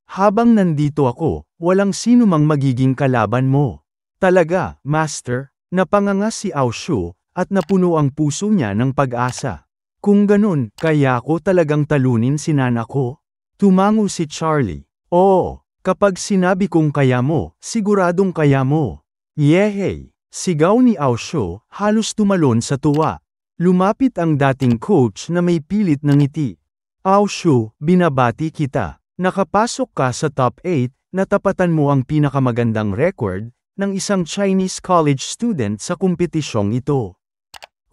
Habang nandito ako, walang sino mang magiging kalaban mo. Talaga, Master, napanganga si Aoshu, at napuno ang puso niya ng pag-asa. Kung ganun, kaya ako talagang talunin si Nana ko? Tumango si Charlie. Oo, kapag sinabi kong kaya mo, siguradong kaya mo. Yehey! Sigaw ni Aoshu, halos tumalon sa tuwa. Lumapit ang dating coach na may pilit na ngiti. Aoshu, binabati kita. Nakapasok ka sa top 8, natapatan mo ang pinakamagandang record ng isang Chinese college student sa kompetisyong ito.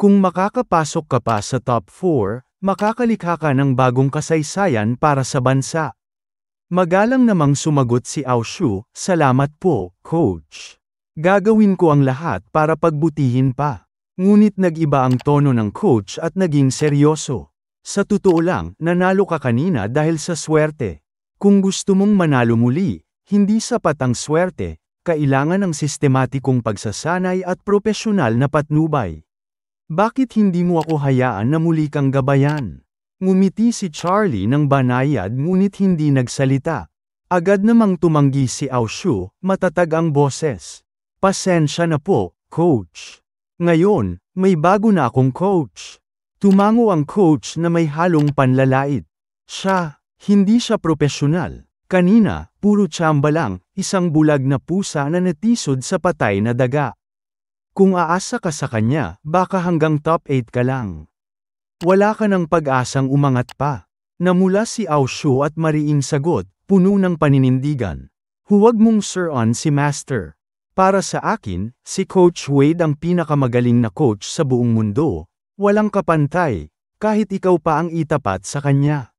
Kung makakapasok ka pa sa top 4, makakalikha ka ng bagong kasaysayan para sa bansa. Magalang namang sumagot si Aoshu, salamat po, coach. Gagawin ko ang lahat para pagbutihin pa. Ngunit nag-iba ang tono ng coach at naging seryoso. Sa totoo lang, nanalo ka kanina dahil sa swerte. Kung gusto mong manalo muli, hindi sapat ang swerte, kailangan ng sistematikong pagsasanay at propesyonal na patnubay. Bakit hindi mo ako hayaan na muli kang gabayan? Ngumiti si Charlie ng banayad ngunit hindi nagsalita. Agad namang tumanggi si Aoshu, matatag ang boses. Pasensya na po, coach. Ngayon, may bago na akong coach. Tumango ang coach na may halong panlalait. Hindi siya propesyonal. Kanina, puro tsamba lang, isang bulag na pusa na natisod sa patay na daga. Kung aasa ka sa kanya, baka hanggang top 8 ka lang. Wala ka ng pag-asang umangat pa. Namula si Aoshu at mariing sagot, puno ng paninindigan. Huwag mong sir-on si Master. Para sa akin, si Coach Wade ang pinakamagaling na coach sa buong mundo. Walang kapantay, kahit ikaw pa ang itapat sa kanya.